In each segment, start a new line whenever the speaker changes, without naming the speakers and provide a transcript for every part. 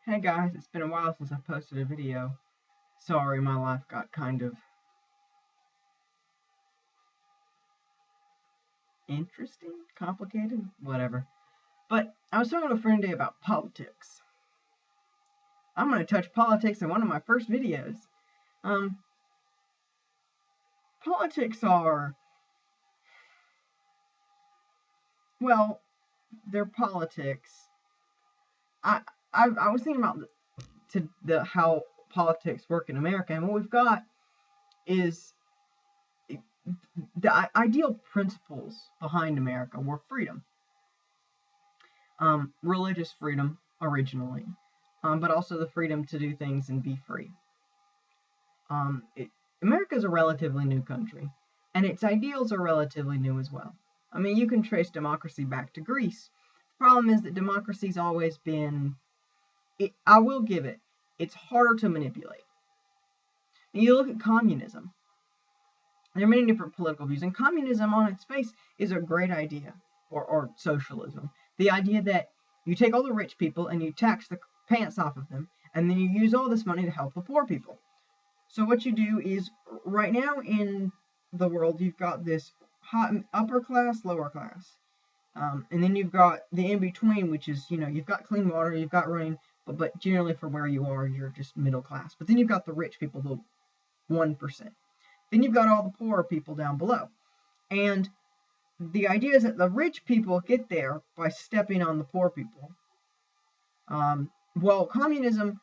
Hey guys, it's been a while since I've posted a video. Sorry, my life got kind of interesting, complicated, whatever. But I was talking to a friend today about politics. I'm going to touch politics in one of my first videos. Um, Politics are, well, they're politics. I I was thinking about how politics work in America, and what we've got is the ideal principles behind America were freedom. Religious freedom originally, but also the freedom to do things and be free. Um, it, America is a relatively new country, and its ideals are relatively new as well. I mean, you can trace democracy back to Greece. The problem is that democracy's always been, I will give it, it's harder to manipulate. And you look at communism. There are many different political views, and communism on its face is a great idea, or socialism. The idea that you take all the rich people and you tax the pants off of them, and then you use all this money to help the poor people. So what you do is, right now in the world, you've got this upper class, lower class. And then you've got the in-between, which is, you've got clean water, you've got rain, but generally for where you are, you're just middle class. But then you've got the rich people, the 1%. Then you've got all the poor people down below. And the idea is that the rich people get there by stepping on the poor people. Well, communism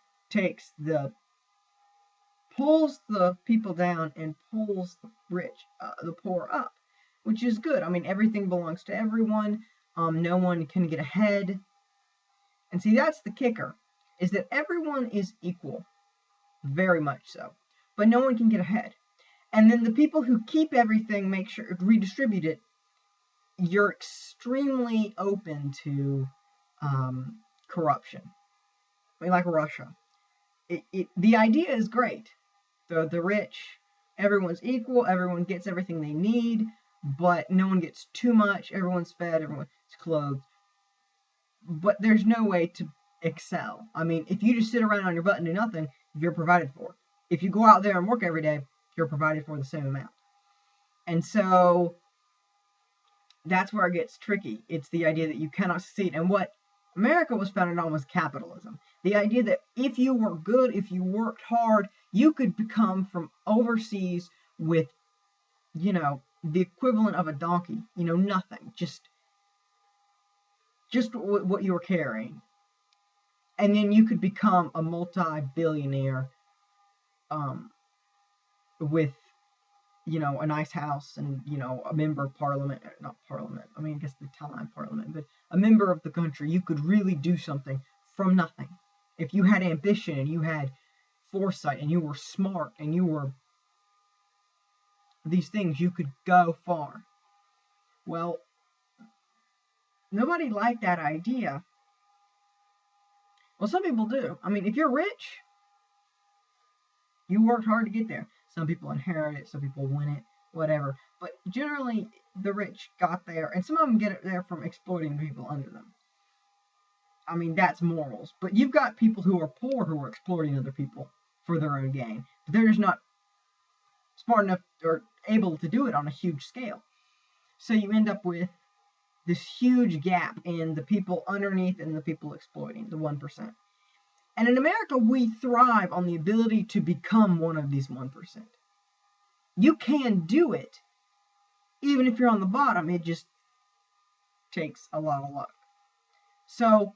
pulls the people down and pulls the poor up, which is good. I mean, everything belongs to everyone. No one can get ahead. And see, that's the kicker, is that everyone is equal, very much so, but no one can get ahead. And then the people who keep everything, make sure redistribute it. You're extremely open to corruption. I mean, like Russia. The idea is great. The rich, everyone's equal, everyone gets everything they need, but no one gets too much, everyone's fed, everyone's clothed. But there's no way to excel. I mean, if you just sit around on your butt and do nothing, you're provided for. If you go out there and work every day, you're provided for the same amount. And so that's where it gets tricky. It's the idea that you cannot succeed. And what America was founded on was capitalism. The idea that if you were good, if you worked hard, you could become from overseas with, the equivalent of a donkey, nothing, just what you were carrying. And then you could become a multi-billionaire with, a nice house and, a member of parliament, not parliament, I mean, I guess the time parliament, but a member of the country. You could really do something from nothing. If you had ambition and you had foresight and you were smart and you were these things, you could go far. Well, nobody liked that idea. Well, some people do. I mean, if you're rich, you worked hard to get there. Some people inherit it, some people win it, whatever. But generally, the rich got there, and some of them get it there from exploiting people under them. I mean, that's morals. But you've got people who are poor who are exploiting other people for their own gain. But they're just not smart enough or able to do it on a huge scale. So you end up with this huge gap in the people underneath and the people exploiting, the 1%. And in America, we thrive on the ability to become one of these 1%. You can do it, even if you're on the bottom. It just takes a lot of luck. So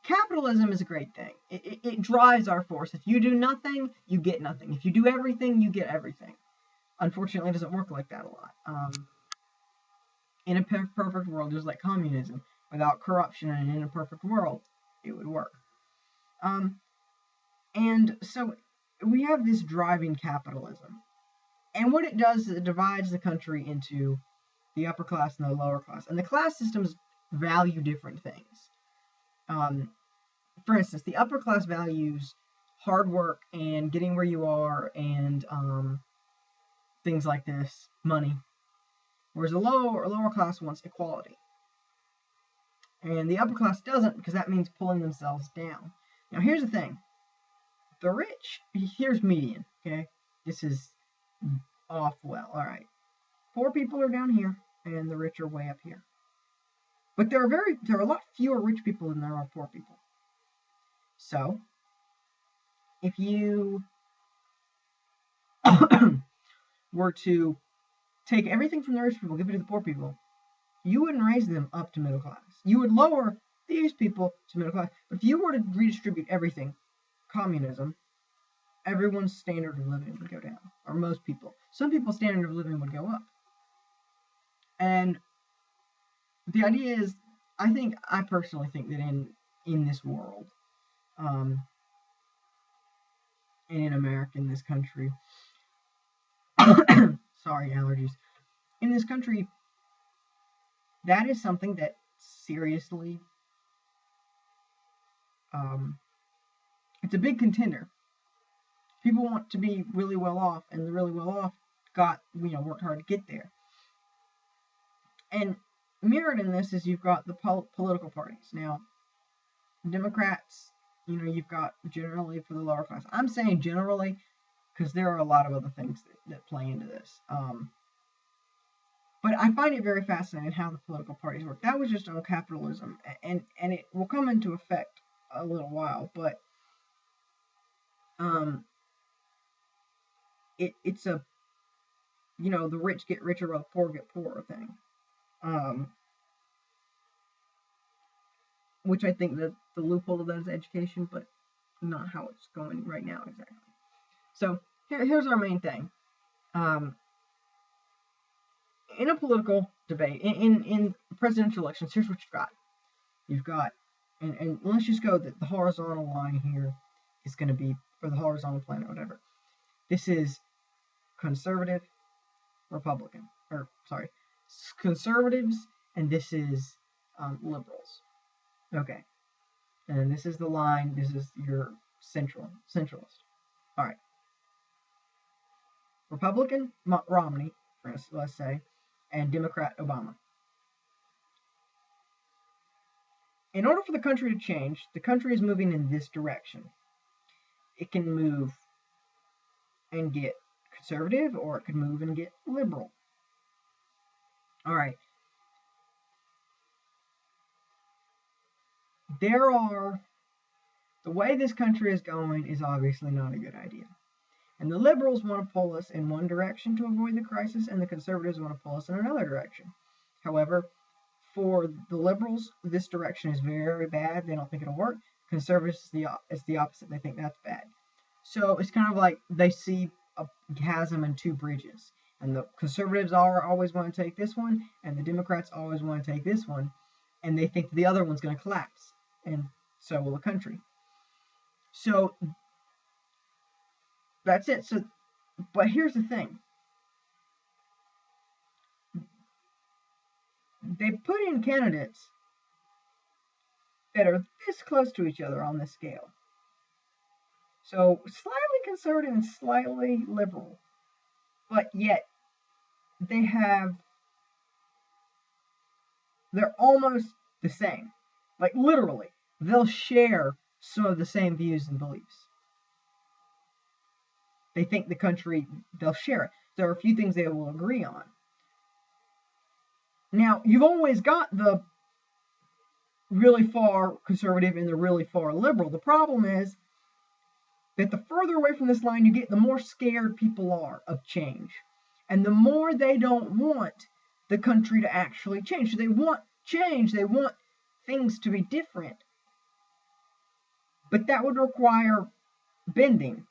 capitalism is a great thing. It drives our force. If you do nothing, you get nothing. If you do everything, you get everything. Unfortunately, it doesn't work like that a lot. In a perfect world, just like communism, without corruption and in a perfect world, it would work. And so we have this driving capitalism. And what it does is it divides the country into the upper class and the lower class. And the class systems value different things. For instance, the upper class values hard work and getting where you are and things like this, money. Whereas the lower class wants equality. And the upper class doesn't, because that means pulling themselves down. Now, here's the thing. The rich, here's median, okay? This is off well, all right. Poor people are down here, and the rich are way up here. But there are a lot fewer rich people than there are poor people. So, if you were to take everything from the rich people, give it to the poor people, you wouldn't raise them up to middle class. You would lower these people to middle class. But if you were to redistribute everything, communism, everyone's standard of living would go down, or most people. Some people's standard of living would go up. And the idea is, I personally think that in this world, and in America, in this country, sorry, allergies, in this country, that is something that seriously, it's a big contender. People want to be really well off, and the really well off worked hard to get there. And mirrored in this is you've got the political parties. Now, Democrats, you've got generally for the lower class. I'm saying generally because there are a lot of other things that play into this. But I find it very fascinating how the political parties work. That was just on capitalism, and it will come into effect a little while, but it's a, the rich get richer while the poor get poorer thing. Which I think that the loophole of that is education, but not how it's going right now exactly. So here's our main thing. In a political debate, in presidential elections, here's what you've got. You've got, and let's just go that the horizontal line here is going to be, or the horizontal planet, whatever. This is conservative, Republican, conservatives, and this is liberals. Okay, and then this is the line. This is your centralist. All right, Republican Romney, let's say, and Democrat Obama. In order for the country to change, the country is moving in this direction. It can move and get conservative, or it can move and get liberal. All right. The way this country is going is obviously not a good idea. And the liberals want to pull us in one direction to avoid the crisis, and the conservatives want to pull us in another direction. However, for the liberals, this direction is very bad. They don't think it'll work. Conservatives, it's the opposite. They think that's bad. So it's kind of like they see a chasm and two bridges. And the conservatives always want to take this one, and the Democrats always want to take this one. And they think the other one's going to collapse. And so will the country. So that's it. So, but here's the thing. They put in candidates that are this close to each other on this scale. So slightly conservative and slightly liberal. But yet they're almost the same. Like literally, they'll share some of the same views and beliefs. They think the country, they'll share it. There are a few things they will agree on. Now, you've always got the really far conservative and the really far liberal. The problem is that the further away from this line you get, the more scared people are of change. And the more they don't want the country to actually change. So they want change. They want things to be different. But that would require bending.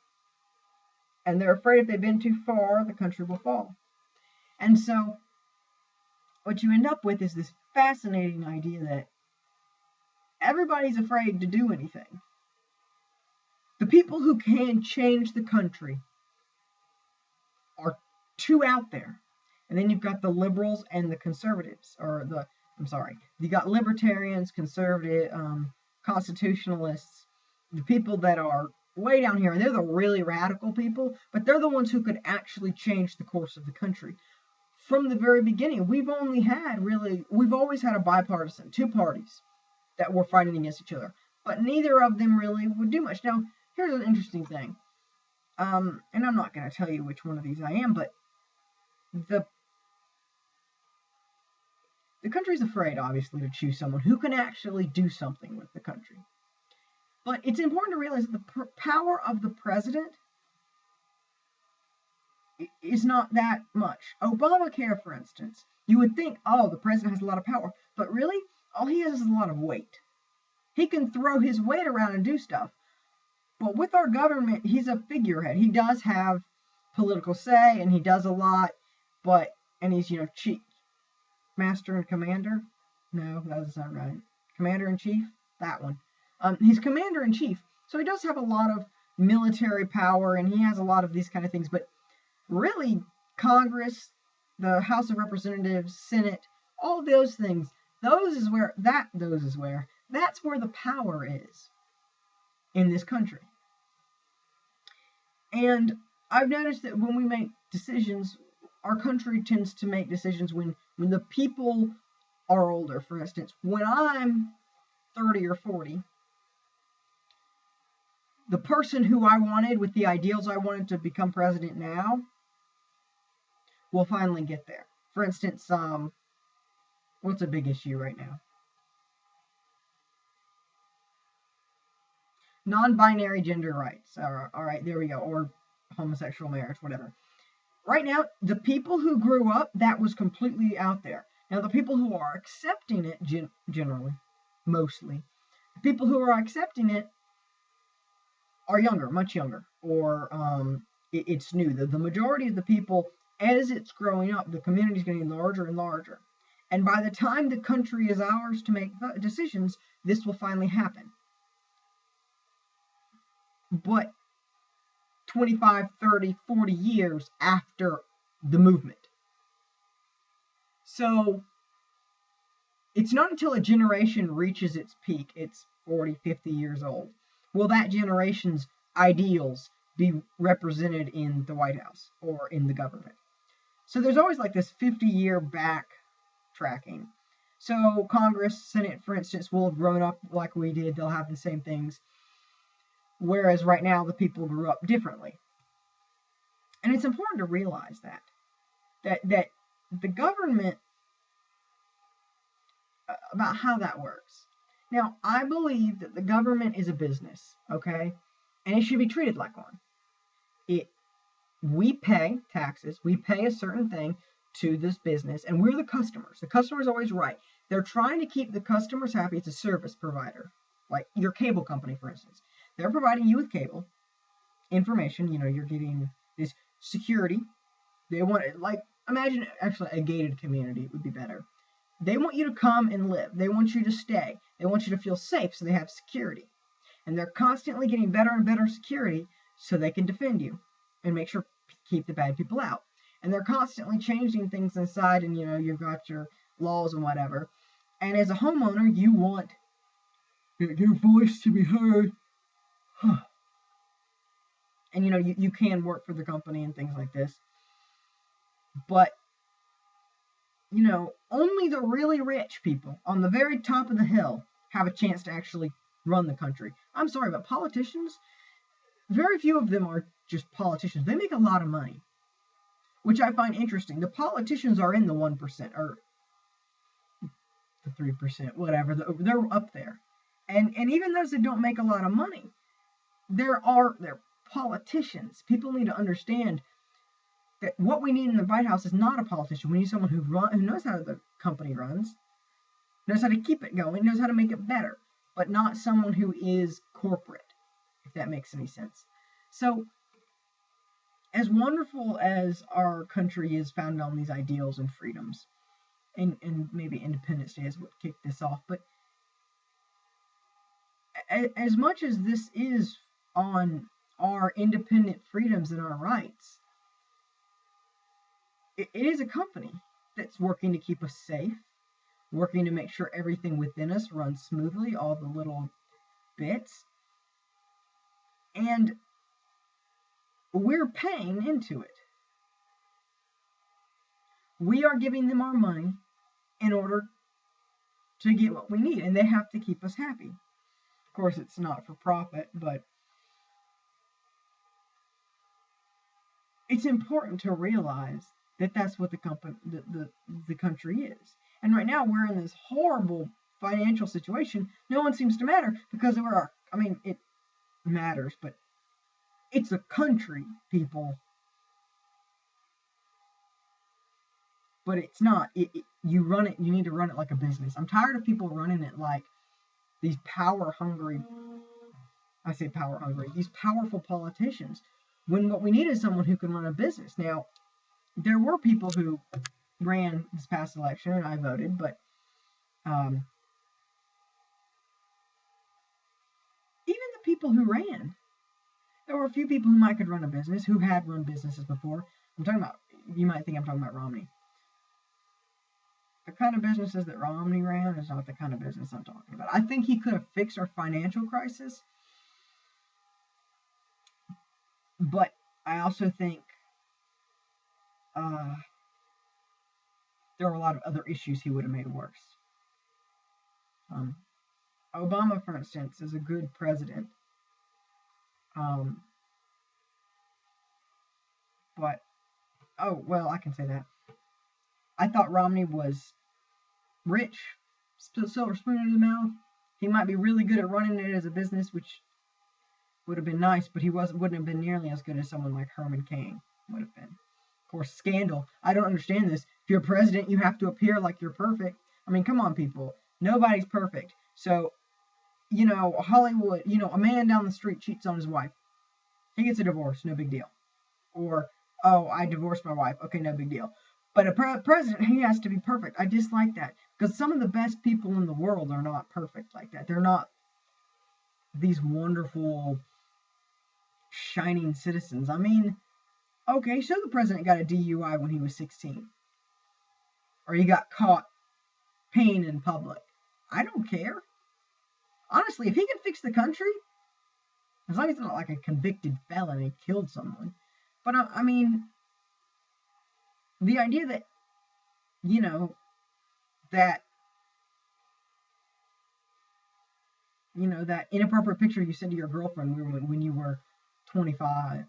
And they're afraid if they bend too far, the country will fall. And so what you end up with is this fascinating idea that everybody's afraid to do anything. The people who can change the country are too out there. And then you've got the liberals and the conservatives, you got libertarians, conservative, constitutionalists, the people that are way down here, and they're the really radical people, but they're the ones who could actually change the course of the country. From the very beginning, we've always had a bipartisan, two parties that were fighting against each other. but neither of them really would do much. Now, here's an interesting thing. And I'm not going to tell you which one of these I am, but the country's afraid, obviously, to choose someone who can actually do something with the country. But it's important to realize that the power of the president is not that much. Obamacare, for instance, you would think, oh, the president has a lot of power, but really, all he has is a lot of weight. He can throw his weight around and do stuff. But with our government, he's a figurehead. He does have political say, and he does a lot, and he's, chief, master and commander. No, that's not right. Commander in chief, that one. He's commander in chief, so he does have a lot of military power, and he has a lot of these kind of things. But really, Congress, the House of Representatives, Senate, all those things, that's where the power is in this country. And I've noticed that when we make decisions, our country tends to make decisions when the people are older. For instance, when I'm 30 or 40, the person who I wanted with the ideals I wanted to become president now will finally get there. For instance, what's a big issue right now? Non-binary gender rights. All right, there we go. Or homosexual marriage, whatever. Right now, the people who grew up, that was completely out there. Now, the people who are accepting it, generally, mostly, the people who are accepting it are younger, much younger, or it's new. The majority of the people, as it's growing up, the community is getting larger and larger. And by the time the country is ours to make decisions, this will finally happen. But 25, 30, 40 years after the movement. So it's not until a generation reaches its peak, it's 40, 50 years old, will that generation's ideals be represented in the White House or in the government. So there's always like this 50-year backtracking. So Congress, Senate, for instance, will have grown up like we did. They'll have the same things. Whereas right now, the people grew up differently. And it's important to realize that the government, about how that works. Now, I believe that the government is a business, okay? And it should be treated like one. We pay taxes, we pay a certain thing to this business, and we're the customers. The customer's always right. They're trying to keep the customers happy. It's a service provider, like your cable company, for instance. They're providing you with cable information. You're getting this security. They want it, like, imagine actually a gated community would be better. They want you to come and live. They want you to stay. They want you to feel safe, so they have security. And they're constantly getting better and better security so they can defend you and make sure keep the bad people out. And they're constantly changing things inside, and you've got your laws and whatever. And as a homeowner, you want your voice to be heard. And you can work for the company and things like this. But only the really rich people on the very top of the hill have a chance to actually run the country. I'm sorry, but politicians, very few of them are just politicians. They make a lot of money, which I find interesting. The politicians are in the 1% or the 3%, whatever. They're up there. And even those that don't make a lot of money, they're politicians. People need to understand that what we need in the White House is not a politician. We need someone who knows how the company runs, knows how to keep it going, knows how to make it better, but not someone who is corporate, if that makes any sense. So, as wonderful as our country is founded on these ideals and freedoms, and maybe Independence Day is what kicked this off, but as much as this is on our independent freedoms and our rights, it is a company that's working to keep us safe, working to make sure everything within us runs smoothly, all the little bits. And we're paying into it. We are giving them our money in order to get what we need, and they have to keep us happy. Of course, it's not for profit, but it's important to realize that that's what the country is. And right now we're in this horrible financial situation. No one seems to matter because I mean, it matters, but it's a country, people. But it's not. You run it. You need to run it like a business. I'm tired of people running it like these power hungry. I say power hungry. These powerful politicians. When what we need is someone who can run a business. Now, there were people who ran this past election, and I voted, but even the people who ran, there were a few people whom I could run a business, who had run businesses before. I'm talking about. You might think I'm talking about Romney. The kind of businesses that Romney ran is not the kind of business I'm talking about. I think he could have fixed our financial crisis, but I also think there are a lot of other issues he would have made worse. Obama, for instance, is a good president, but oh well, I can say that. I thought Romney was rich, silver spoon in his mouth. He might be really good at running it as a business, which would have been nice, but he wouldn't have been nearly as good as someone like Herman Cain would have been. Of course, scandal. I don't understand this. If you're president, you have to appear like you're perfect. I mean, come on, people. Nobody's perfect. So, Hollywood, a man down the street cheats on his wife. He gets a divorce, no big deal. Or, oh, I divorced my wife. Okay, no big deal. But a president, he has to be perfect. I dislike that because some of the best people in the world are not perfect like that. They're not these wonderful, shining citizens. I mean, okay, so the president got a DUI when he was 16. Or he got caught peeing in public. I don't care. Honestly, if he can fix the country, as long as it's not like a convicted felon and killed someone. But I mean, the idea that, that, that inappropriate picture you sent to your girlfriend when you were 25,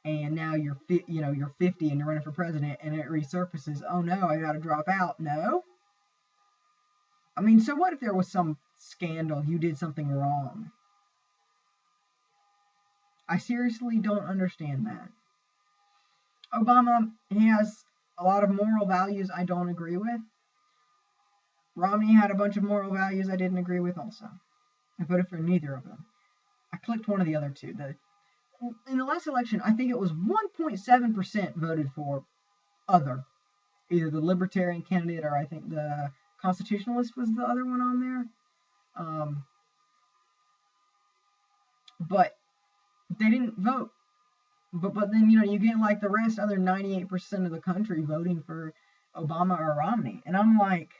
and now you're 50 and you're running for president, and it resurfaces. Oh no, I got to drop out. No. I mean, so what if there was some scandal? You did something wrong. I seriously don't understand that. Obama, he has a lot of moral values I don't agree with. Romney had a bunch of moral values I didn't agree with also. I voted for neither of them. I clicked one of the other two. In the last election, I think it was 1.7% voted for other. Either the Libertarian candidate or I think the Constitutionalist was the other one on there. But they didn't vote. But then, you get like the rest, other 98% of the country voting for Obama or Romney. And I'm like,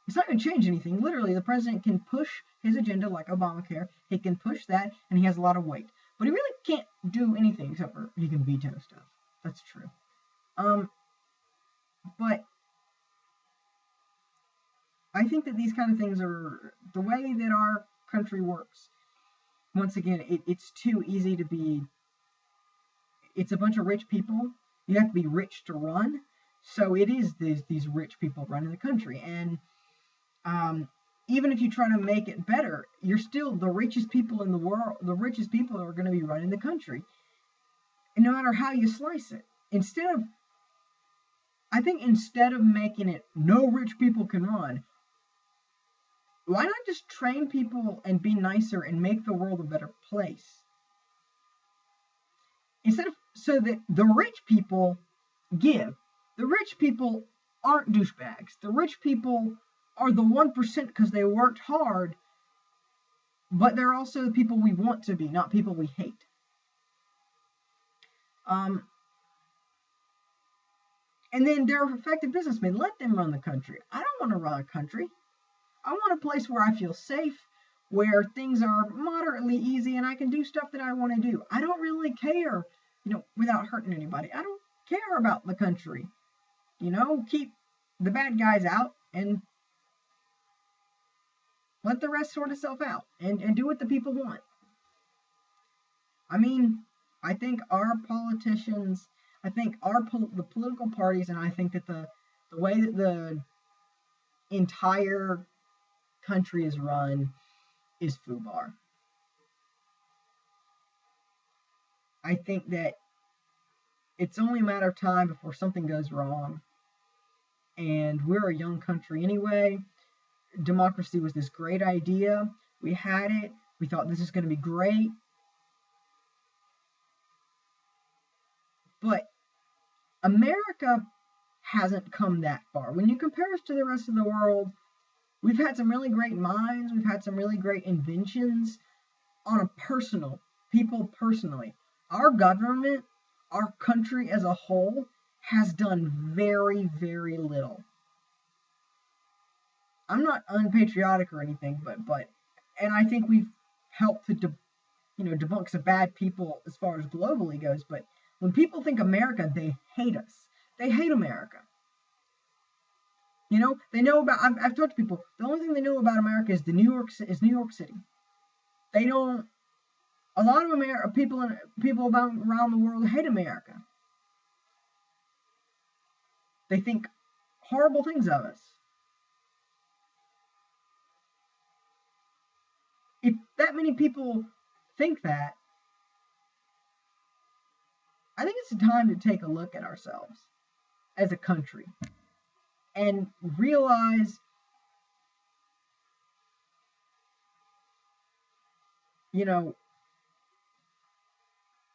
it's not going to change anything. Literally, the president can push his agenda like Obamacare. He can push that, and he has a lot of weight. But he really can't do anything except for he can veto stuff. That's true. But I think that these kind of things are the way that our country works. Once again, it's too easy to be. It's a bunch of rich people. You have to be rich to run. So it is these rich people running the country. And even if you try to make it better, you're still the richest people in the world. The richest people are going to be running the country. And no matter how you slice it. I think instead of making it no rich people can run, why not just train people and be nicer and make the world a better place? So that the rich people give. The rich people aren't douchebags. The rich people are the 1% because they worked hard, but they're also the people we want to be, not people we hate. And then they're effective businessmen. Let them run the country. I don't want to run a country. I want a place where I feel safe, where things are moderately easy and I can do stuff that I want to do. I don't really care, without hurting anybody. I don't care about the country. Keep the bad guys out and Let the rest sort itself out and do what the people want. I mean, I think our politicians, I think the political parties, and I think that the way that the entire country is run is FUBAR. I think that it's only a matter of time before something goes wrong. And we're a young country anyway. Democracy was this great idea. We had it. We thought this is going to be great. But America hasn't come that far. When you compare us to the rest of the world, we've had some really great minds. We've had some really great inventions on a people personally. Our government, our country as a whole, has done very, very little. I'm not unpatriotic or anything, but and I think we've helped to debunk some bad people as far as globally goes. But when people think America, they hate us. They hate America. They know about. I've talked to people. The only thing they know about America is New York City. They don't. A lot of people around the world hate America. They think horrible things of us. If that many people think that, I think it's time to take a look at ourselves as a country and realize, maybe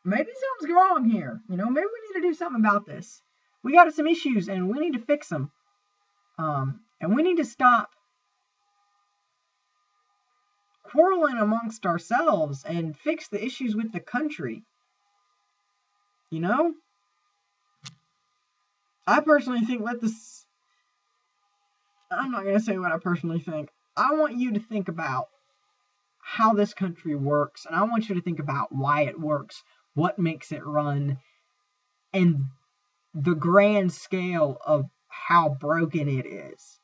something's wrong here. Maybe we need to do something about this. We got some issues and we need to fix them. And we need to stop quarreling amongst ourselves and fix the issues with the country. I personally think I'm not going to say what I personally think. I want you to think about how this country works, and I want you to think about why it works, what makes it run, and the grand scale of how broken it is.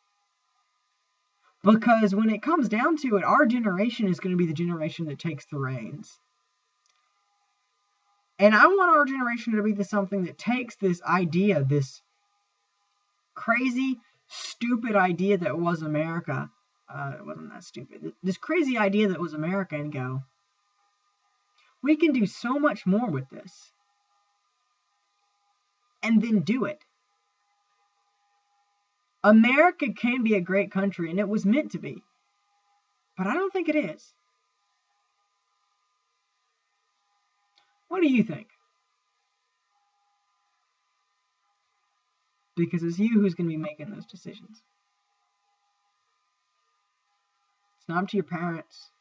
Because when it comes down to it, our generation is going to be the generation that takes the reins. And I want our generation to be something that takes this idea, this crazy, stupid idea that was America. It wasn't that stupid. This crazy idea that was America, and go, we can do so much more with this. And then do it. America can be a great country, and it was meant to be. But I don't think it is. What do you think? Because it's you who's going to be making those decisions. It's not up to your parents.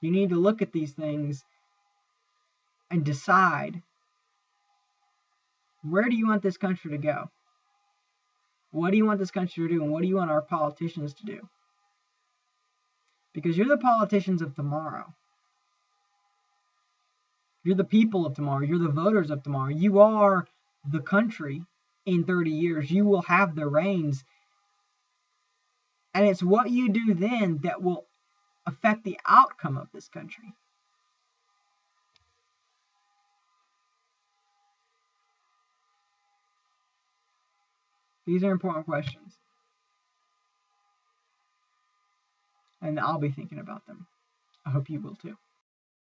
You need to look at these things and decide, where do you want this country to go? What do you want this country to do? And what do you want our politicians to do? Because you're the politicians of tomorrow. You're the people of tomorrow. You're the voters of tomorrow. You are the country in 30 years. You will have the reins. And it's what you do then that will affect the outcome of this country. These are important questions. And I'll be thinking about them. I hope you will too.